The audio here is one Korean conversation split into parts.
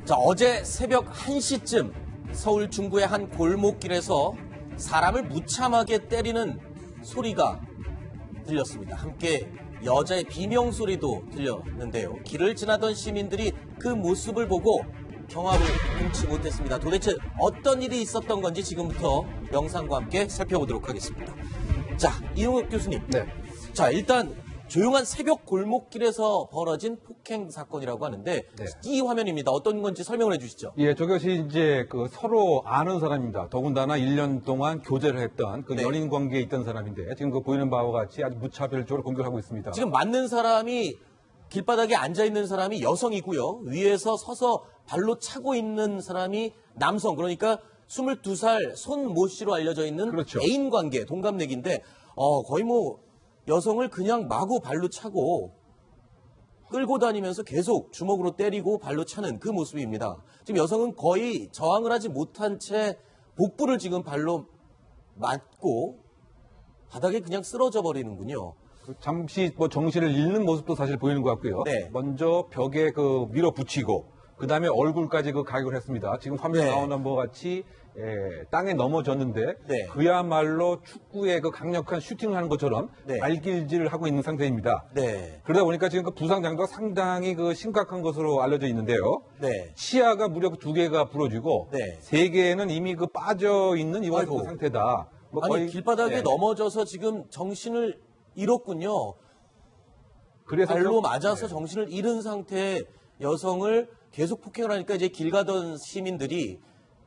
자, 어제 새벽 1시쯤 서울 중구의 한 골목길에서 사람을 무참하게 때리는 소리가 들렸습니다. 함께 여자의 비명소리도 들렸는데요. 길을 지나던 시민들이 그 모습을 보고 경악을 금치 못했습니다. 도대체 어떤 일이 있었던 건지 지금부터 영상과 함께 살펴보도록 하겠습니다. 자, 이용욱 교수님. 네. 자, 일단 조용한 새벽 골목길에서 벌어진 폭행 사건이라고 하는데 네. 이 화면입니다. 어떤 건지 설명을 해주시죠. 예, 저것이 이제 서로 아는 사람입니다. 더군다나 1년 동안 교제를 했던 그 네. 연인 관계에 있던 사람인데 지금 보이는 바와 같이 아주 무차별적으로 공격하고 있습니다. 지금 맞는 사람이 길바닥에 앉아있는 사람이 여성이고요. 위에서 서서 발로 차고 있는 사람이 남성, 그러니까 22살 손 모 씨로 알려져 있는 그렇죠. 애인 관계, 동갑내기인데 거의 뭐 여성을 그냥 마구 발로 차고 끌고 다니면서 계속 주먹으로 때리고 발로 차는 그 모습입니다. 지금 여성은 거의 저항을 하지 못한 채 복부를 지금 발로 맞고 바닥에 그냥 쓰러져 버리는군요. 잠시 정신을 잃는 모습도 사실 보이는 것 같고요. 네. 먼저 벽에 밀어붙이고 그 다음에 얼굴까지 가격을 했습니다. 지금 화면에 네. 나오는 바와 같이 땅에 넘어졌는데 네. 그야말로 축구의 강력한 슈팅을 하는 것처럼 네. 발길질을 하고 있는 상태입니다. 네. 그러다 보니까 지금 부상 장도가 상당히 심각한 것으로 알려져 있는데요. 네. 치아가 무려 2개가 부러지고 네. 3개는 이미 빠져 있는 이와 아이고. 같은 상태다. 아니 길바닥에 네. 넘어져서 지금 정신을 잃었군요. 그래서 발로 좀- 맞아서 네. 정신을 잃은 상태의 여성을 계속 폭행을 하니까 이제 길 가던 시민들이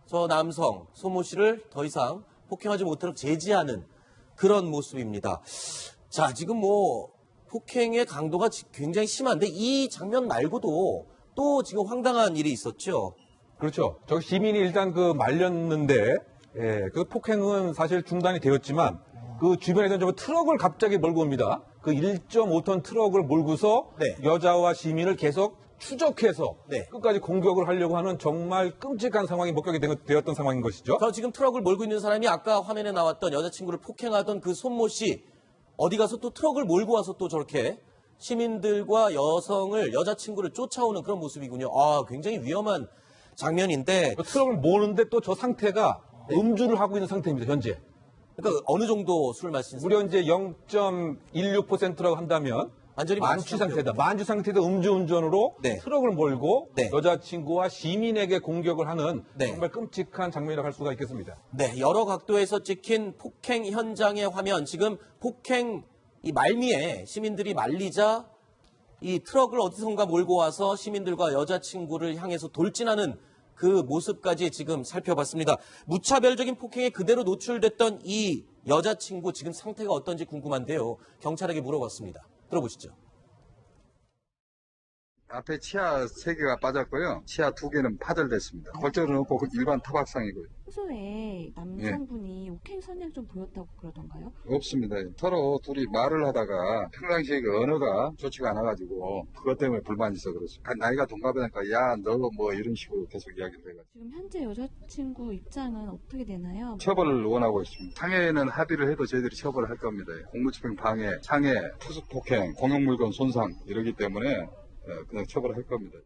저 남성 소모 씨를 더 이상 폭행하지 못하도록 제지하는 그런 모습입니다. 자, 지금 폭행의 강도가 굉장히 심한데 이 장면 말고도 또 지금 황당한 일이 있었죠. 그렇죠. 저 시민이 일단 말렸는데 그 폭행은 사실 중단이 되었지만 그 주변에서 저 트럭을 갑자기 몰고 옵니다. 그 1.5톤 트럭을 몰고서 네. 여자와 시민을 계속 추적해서 네. 끝까지 공격을 하려고 하는 정말 끔찍한 상황이 목격이 되었던 상황인 것이죠. 저 지금 트럭을 몰고 있는 사람이 아까 화면에 나왔던 여자친구를 폭행하던 그 손모 씨 어디 가서 또 트럭을 몰고 와서 또 저렇게 시민들과 여자친구를 쫓아오는 그런 모습이군요. 아, 굉장히 위험한 장면인데 그 트럭을 모는데 또 저 상태가 음주를 하고 있는 상태입니다. 현재. 그러니까 어느 정도 술 마신 무려 이제 0.16%라고 한다면 완전히 만취 상태다. 만취 상태에서 음주운전으로 네. 트럭을 몰고 네. 여자친구와 시민에게 공격을 하는 네. 정말 끔찍한 장면이라고 할 수가 있겠습니다. 네, 여러 각도에서 찍힌 폭행 현장의 화면, 지금 폭행 이 말미에 시민들이 말리자 이 트럭을 어디선가 몰고 와서 시민들과 여자친구를 향해서 돌진하는 그 모습까지 지금 살펴봤습니다. 무차별적인 폭행에 그대로 노출됐던 이 여자친구 지금 상태가 어떤지 궁금한데요. 경찰에게 물어봤습니다. 들어보시죠. 앞에 치아 3개가 빠졌고요. 치아 2개는 파절됐습니다. 골절은 없고 일반 타박상이고요. 평소에 남성분이 옥행 성향 좀 보였다고 그러던가요? 없습니다. 서로 둘이 말을 하다가 평상시에 그 언어가 좋지가 않아가지고 그것 때문에 불만이 있어 그렇습니다. 나이가 동갑이니까 야 너 뭐 이런 식으로 계속 이야기를 해가지고 지금 현재 여자친구 입장은 어떻게 되나요? 처벌을 원하고 있습니다. 상해에는 합의를 해도 저희들이 처벌을 할 겁니다. 공무집행 방해, 상해, 투숙 폭행, 공용물건 손상 이러기 때문에 그냥 처벌을 할 겁니다.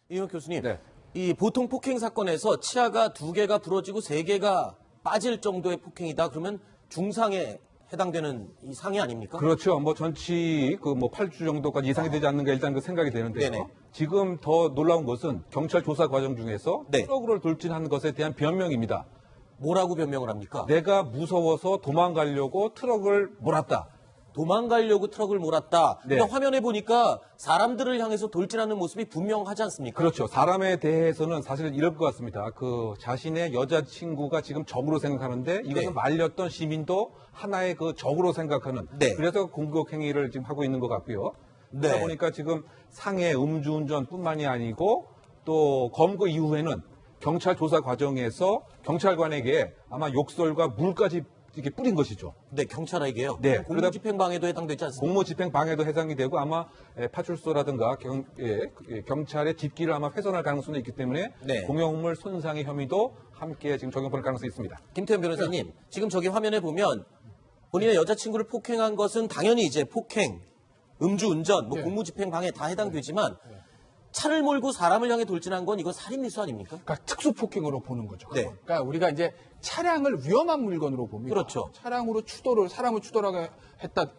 이용 교수님, 네. 이 보통 폭행 사건에서 치아가 2개가 부러지고 3개가 빠질 정도의 폭행이다. 그러면 중상에 해당되는 이 상해 아닙니까? 그렇죠. 전치 8주 정도까지 이상이 되지 않는가 일단 생각이 되는데요. 네네. 지금 더 놀라운 것은 경찰 조사 과정 중에서 네. 트럭으로 돌진한 것에 대한 변명입니다. 뭐라고 변명을 합니까? 내가 무서워서 도망가려고 트럭을 몰았다. 도망가려고 트럭을 몰았다. 네. 그러니까 화면에 보니까 사람들을 향해서 돌진하는 모습이 분명하지 않습니까? 그렇죠. 사람에 대해서는 사실 이럴 것 같습니다. 자신의 여자친구가 지금 적으로 생각하는데 이것을 네. 말렸던 시민도 하나의 적으로 생각하는. 네. 그래서 공격 행위를 지금 하고 있는 것 같고요. 네. 그러다 보니까 지금 상해 음주운전뿐만이 아니고 또 검거 이후에는 경찰 조사 과정에서 경찰관에게 아마 욕설과 물까지 이렇게 뿌린 것이죠. 네, 경찰에게요. 네. 공무집행방해도 해당되지 않습니까? 공무집행 방해도 해당이 되고 아마 파출소라든가 경찰의 집기를 아마 훼손할 가능성이 있기 때문에 네. 공용물 손상의 혐의도 함께 지금 적용받을 가능성이 있습니다. 김태현 변호사님, 지금 저기 화면에 보면 본인의 여자친구를 폭행한 것은 당연히 이제 폭행, 음주운전, 네. 공무집행방해 다 해당되지만 차를 몰고 사람을 향해 돌진한 건 이거 살인미수 아닙니까? 그러니까 특수 폭행으로 보는 거죠. 네. 그러니까 우리가 이제 차량을 위험한 물건으로 봅니다. 그렇죠. 차량으로 사람을 추돌하게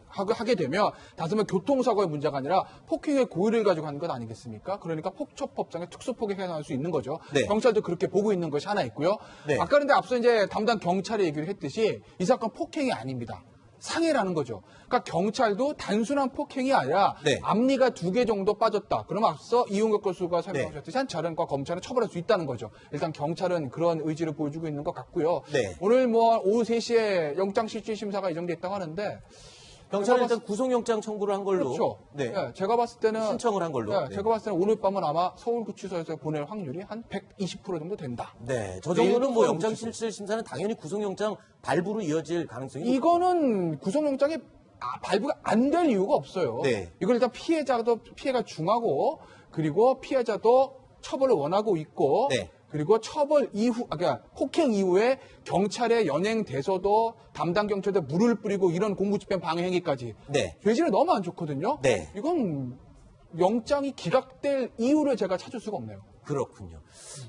하게 되면 단순히 교통사고의 문제가 아니라 폭행의 고의를 가지고 하는 것 아니겠습니까? 그러니까 폭처법상의 특수폭행 해당할 수 있는 거죠. 네. 경찰도 그렇게 보고 있는 것이 하나 있고요. 네. 아까 근데 앞서 이제 담당 경찰이 얘기를 했듯이 이 사건 폭행이 아닙니다. 상해라는 거죠. 그러니까 경찰도 단순한 폭행이 아니라 네. 앞니가 2개 정도 빠졌다. 그럼 앞서 이용혁 교수가 설명하셨듯이 네. 한 차량과 검찰은 처벌할 수 있다는 거죠. 일단 경찰은 그런 의지를 보여주고 있는 것 같고요. 네. 오늘 뭐 오후 3시에 영장실질심사가 예정됐다고 하는데 경찰은 제가 일단 구속영장 청구를 한 걸로. 그렇죠. 네. 예, 제가 봤을 때는 신청을 한 걸로. 예, 네. 제가 봤을 때는 오늘 밤은 아마 서울구치소에서 보낼 확률이 한 120% 정도 된다. 네, 저 정도는 뭐 내일 영장실질심사는 당연히 구속영장 발부로 이어질 가능성이 이거는 구속영장이 발부가 안 될 이유가 없어요. 네. 이걸 일단 피해가 중하고 그리고 피해자도 처벌을 원하고 있고 네. 그리고 처벌 이후, 그러니까 폭행 이후에 경찰에 연행돼서도 담당 경찰대 물을 뿌리고 이런 공무집행 방해 행위까지 네. 죄질이 너무 안 좋거든요. 네. 이건 영장이 기각될 이유를 제가 찾을 수가 없네요. 그렇군요.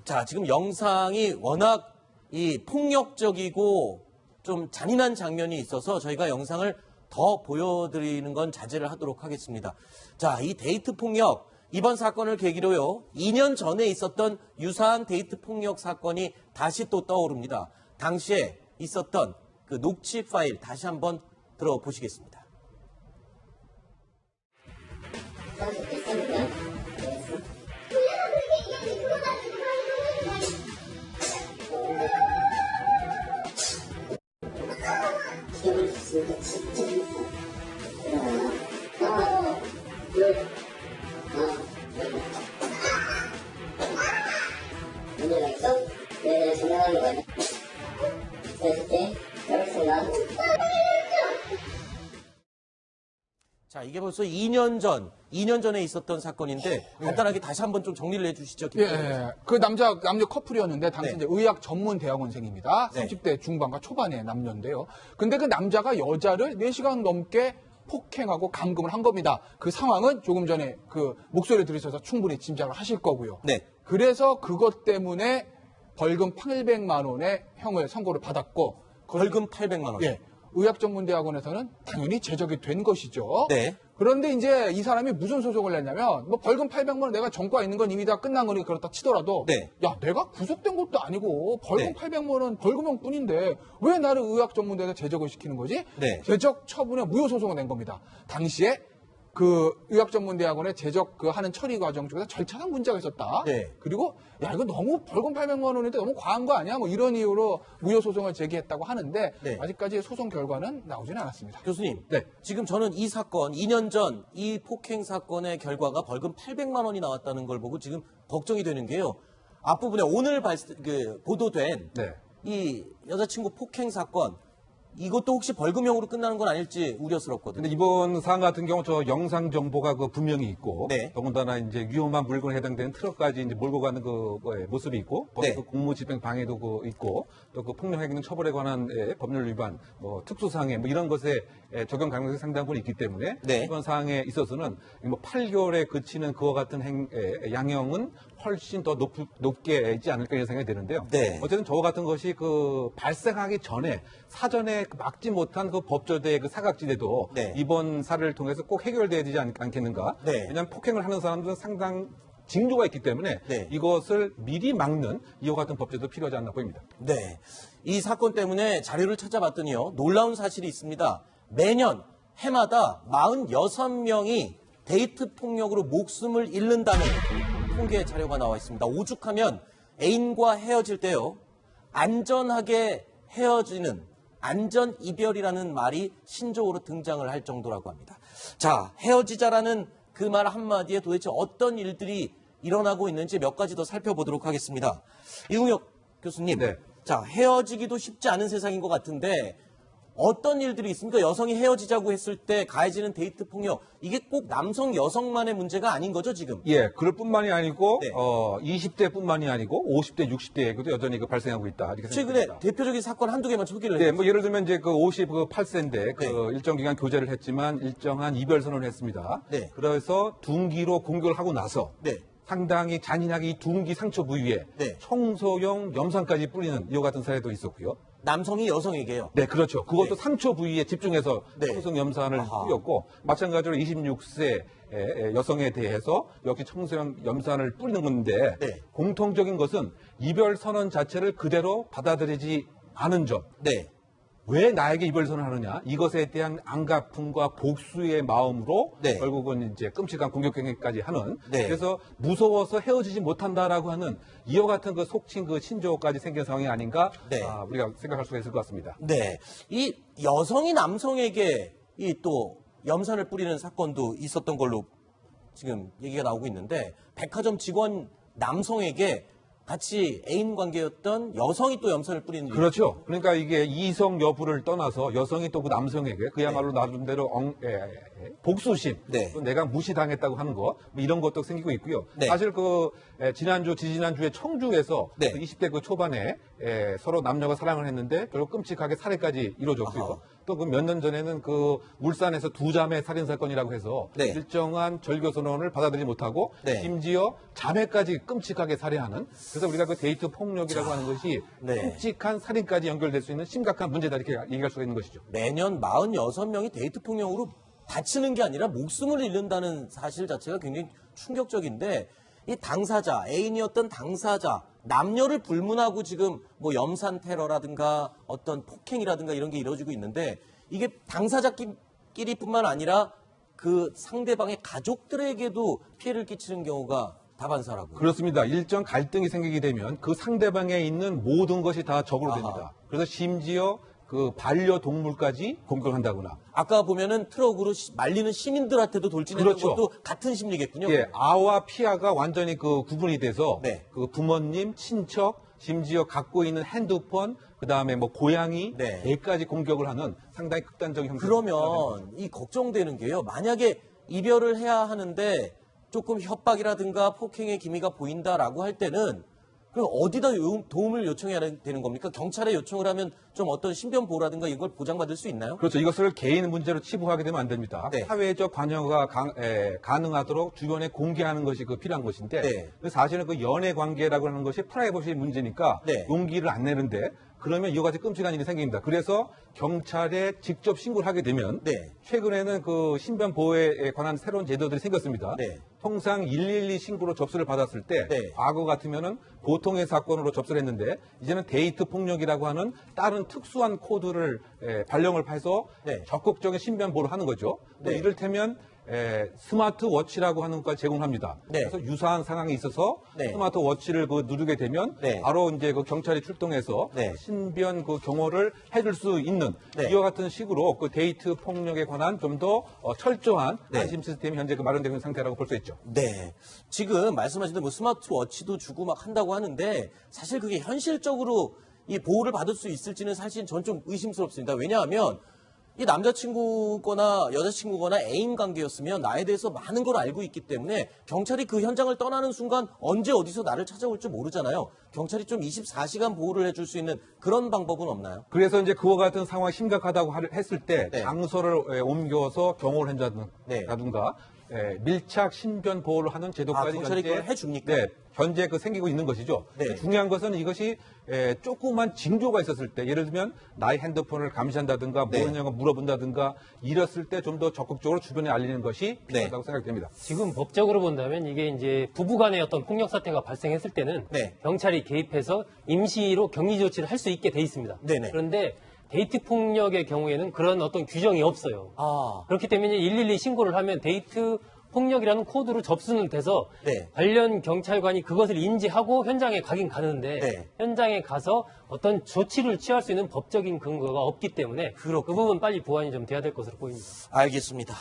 자, 지금 영상이 워낙 이 폭력적이고 좀 잔인한 장면이 있어서 저희가 영상을 더 보여드리는 건 자제를 하도록 하겠습니다. 자, 이 데이트 폭력, 이번 사건을 계기로요, 2년 전에 있었던 유사한 데이트 폭력 사건이 다시 또 떠오릅니다. 당시에 있었던 그 녹취 파일 다시 한번 들어보시겠습니다. 문제가 있어? 네, 전화하는 거야. 그때 여기서가 자, 이게 벌써 2년 전에 있었던 사건인데 간단하게 다시 한번 좀 정리를 해주시죠. 예, 그 남녀 커플이었는데 당시 네. 이제 의학 전문 대학원생입니다. 네. 30대 중반과 초반의 남녀인데요. 근데 그 남자가 여자를 4시간 넘게 폭행하고 감금을 한 겁니다. 그 상황은 조금 전에 그 목소리를 들으셔서 충분히 짐작을 하실 거고요. 네. 그래서 그것 때문에 벌금 800만 원의 형을 선고를 받았고 벌금 800만 원. 예. 의학전문대학원에서는 당연히 제적이 된 것이죠. 네. 그런데 이제 이 사람이 무슨 소송을 냈냐면 뭐 벌금 800만 원 내가 전과 있는 건 이미 다 끝난 거니까 그렇다 치더라도 네. 야 내가 구속된 것도 아니고 벌금 네. 800만 원 벌금형 뿐인데 왜 나를 의학전문대에서 제적을 시키는 거지? 네. 제적 처분에 무효소송을 낸 겁니다. 당시에 그 의학전문대학원의 제적 그 하는 처리 과정 중에서 절차상 문제가 있었다. 네. 그리고 야 이거 너무 벌금 800만 원인데 너무 과한 거 아니야? 뭐 이런 이유로 무효 소송을 제기했다고 하는데 네. 아직까지 소송 결과는 나오지는 않았습니다. 교수님, 네. 지금 저는 이 사건, 2년 전 이 폭행 사건의 결과가 벌금 800만 원이 나왔다는 걸 보고 지금 걱정이 되는 게요. 앞부분에 오늘 보도된 네. 이 여자친구 폭행 사건, 이것도 혹시 벌금형으로 끝나는 건 아닐지 우려스럽거든요. 근데 이번 사안 같은 경우 저 영상 정보가 그 분명히 있고 네. 더군다나 이제 위험한 물건에 해당되는 트럭까지 이제 몰고 가는 그 모습이 있고 거기 네. 그 공무집행 방해도 그 있고 또 그 폭력 행위 등 처벌에 관한 법률 위반, 뭐 특수상해 뭐 이런 것에 적용 가능성이 상당 부분 있기 때문에 네. 이번 사항에 있어서는 뭐 8개월에 그치는 그와 같은 양형은 훨씬 더 높게 있지 않을까 이런 생각이 드는데요. 네. 어쨌든 저와 같은 것이 그 발생하기 전에 사전에 그 막지 못한 그 법조대의 그 사각지대도 네. 이번 사례를 통해서 꼭 해결돼야 되지 않겠는가? 네. 왜냐하면 폭행을 하는 사람들은 상당 징조가 있기 때문에 네. 이것을 미리 막는 이와 같은 법제도 필요하지 않나 보입니다. 네. 이 사건 때문에 자료를 찾아봤더니요. 놀라운 사실이 있습니다. 매년 해마다 46명이 데이트 폭력으로 목숨을 잃는다는 통계 자료가 나와 있습니다. 오죽하면 애인과 헤어질 때요. 안전하게 헤어지는 안전 이별이라는 말이 신조어로 등장을 할 정도라고 합니다. 자, 헤어지자라는 그 말 한마디에 도대체 어떤 일들이 일어나고 있는지 몇 가지 더 살펴보도록 하겠습니다. 이웅혁 교수님, 네. 자, 헤어지기도 쉽지 않은 세상인 것 같은데 어떤 일들이 있습니까? 여성이 헤어지자고 했을 때 가해지는 데이트 폭력, 이게 꼭 남성, 여성만의 문제가 아닌 거죠, 지금? 예, 그럴 뿐만이 아니고 네. 20대뿐만이 아니고 50대, 60대에도 여전히 그 발생하고 있다. 이렇게 최근에 생각합니다. 대표적인 사건 한두 개만 소개를 네, 해주세요. 뭐 예를 들면 이제 그 58세인데 그 네. 일정 기간 교제를 했지만 일정한 이별 선언을 했습니다. 네. 그래서 둔기로 공격을 하고 나서 네. 상당히 잔인하게 이 둔기 상처 부위에 네. 청소용 염산까지 뿌리는 이와 같은 사례도 있었고요. 남성이 여성에게요. 네, 그렇죠. 그것도 네. 상처 부위에 집중해서 네. 청소용 염산을 아하. 뿌렸고, 마찬가지로 26세 여성에 대해서 역시 청소용 염산을 뿌리는 건데, 네. 공통적인 것은 이별 선언 자체를 그대로 받아들이지 않은 점. 네. 왜 나에게 이별 선언하느냐? 이것에 대한 안갚음과 복수의 마음으로 네. 결국은 이제 끔찍한 공격 행위까지 하는. 네. 그래서 무서워서 헤어지지 못한다라고 하는 이와 같은 그 속칭 그 신조어까지 생긴 상황이 아닌가? 네. 우리가 생각할 수가 있을 것 같습니다. 네. 이 여성이 남성에게 이 또 염산을 뿌리는 사건도 있었던 걸로 지금 얘기가 나오고 있는데, 백화점 직원 남성에게 같이 애인 관계였던 여성이 또 염산을 뿌리는 일이 그렇죠. 그러니까 이게 이성 여부를 떠나서 여성이 또 그 남성에게 그야말로 나름대로 복수심, 네. 또 내가 무시당했다고 하는 거, 뭐 이런 것도 생기고 있고요. 네. 사실 지지난주에 청주에서 네. 그 20대 그 초반에 서로 남녀가 사랑을 했는데 결국 끔찍하게 살해까지 이루어졌고요. 아하. 또 그 몇 년 전에는 그 울산에서 두 자매 살인 사건이라고 해서 네. 일정한 절교 선언을 받아들이지 못하고 네. 심지어 자매까지 끔찍하게 살해하는, 그래서 우리가 그 데이트 폭력이라고 하는 것이 네. 끔찍한 살인까지 연결될 수 있는 심각한 문제다, 이렇게 얘기할 수가 있는 것이죠. 매년 46명이 데이트 폭력으로 다치는 게 아니라 목숨을 잃는다는 사실 자체가 굉장히 충격적인데, 이 당사자, 애인이었던 당사자, 남녀를 불문하고 지금 뭐 염산 테러라든가 어떤 폭행이라든가 이런 게 이루어지고 있는데, 이게 당사자끼리뿐만 아니라 그 상대방의 가족들에게도 피해를 끼치는 경우가 다반사라고요. 그렇습니다. 일정 갈등이 생기게 되면 그 상대방에 있는 모든 것이 다 적으로 아하. 됩니다. 그래서 심지어 그 반려동물까지 공격한다거나. 아까 보면은 트럭으로 말리는 시민들한테도 돌진하는 그렇죠. 것도 같은 심리겠군요. 예, 아와 피아가 완전히 그 구분이 돼서 네. 그 부모님, 친척, 심지어 갖고 있는 핸드폰, 그 다음에 뭐 고양이, 네. 개까지 공격을 하는 상당히 극단적인 형태. 그러면 이 걱정되는 게요. 만약에 이별을 해야 하는데 조금 협박이라든가 폭행의 기미가 보인다라고 할 때는 그럼 어디다 도움을 요청해야 되는 겁니까? 경찰에 요청을 하면 좀 어떤 신변 보호라든가 이걸 보장받을 수 있나요? 그렇죠. 이것을 개인 문제로 치부하게 되면 안 됩니다. 네. 사회적 관여가 가능하도록 주변에 공개하는 것이 필요한 것인데, 네. 사실은 그 연애 관계라고 하는 것이 프라이버시 문제니까 네. 용기를 안 내는데, 그러면 이와 같이 끔찍한 일이 생깁니다. 그래서 경찰에 직접 신고를 하게 되면, 네. 최근에는 그 신변 보호에 관한 새로운 제도들이 생겼습니다. 네. 통상 112 신고로 접수를 받았을 때, 네. 과거 같으면은 보통의 사건으로 접수를 했는데, 이제는 데이트 폭력이라고 하는 다른 특수한 코드를 발령을 해서 네. 적극적인 신변 보호를 하는 거죠. 또 네. 이를테면 스마트워치라고 하는 것까지 제공합니다. 네. 그래서 유사한 상황이 있어서 네. 스마트워치를 누르게 되면 네. 바로 이제 그 경찰이 출동해서 네. 신변 경호를 해줄 수 있는, 네. 이와 같은 식으로 그 데이트 폭력에 관한 좀 더 철저한 네. 안심 시스템이 현재 마련되고 있는 상태라고 볼 수 있죠. 네. 지금 말씀하신 대로 뭐 스마트워치도 주고 막 한다고 하는데, 사실 그게 현실적으로 이 보호를 받을 수 있을지는 사실 전 좀 의심스럽습니다. 왜냐하면 이 남자친구거나 여자친구거나 애인 관계였으면 나에 대해서 많은 걸 알고 있기 때문에 경찰이 그 현장을 떠나는 순간 언제 어디서 나를 찾아올지 모르잖아요. 경찰이 좀 24시간 보호를 해줄 수 있는 그런 방법은 없나요? 그래서 이제 그와 같은 상황이 심각하다고 했을 때 네. 장소를 옮겨서 경호를 네. 한다든가 밀착 신변 보호를 하는 제도까지 경찰이 그걸 해줍니까? 네, 현재 생기고 있는 것이죠. 네. 중요한 것은 이것이 조그만 징조가 있었을 때, 예를 들면 나의 핸드폰을 감시한다든가 네. 모르는 거 물어본다든가 이랬을 때 좀 더 적극적으로 주변에 알리는 것이 필요하다고 생각됩니다. 지금 법적으로 본다면 이게 이제 부부간의 어떤 폭력 사태가 발생했을 때는 네. 경찰이 개입해서 임시로 격리 조치를 할 수 있게 돼 있습니다. 네네. 그런데 데이트 폭력의 경우에는 그런 어떤 규정이 없어요. 아, 그렇기 때문에 112 신고를 하면 데이트 폭력이라는 코드로 접수는 돼서 네. 관련 경찰관이 그것을 인지하고 현장에 가긴 가는데 네. 현장에 가서 어떤 조치를 취할 수 있는 법적인 근거가 없기 때문에 그 그렇군요. 부분 빨리 보완이 좀 돼야 될 것으로 보입니다. 알겠습니다.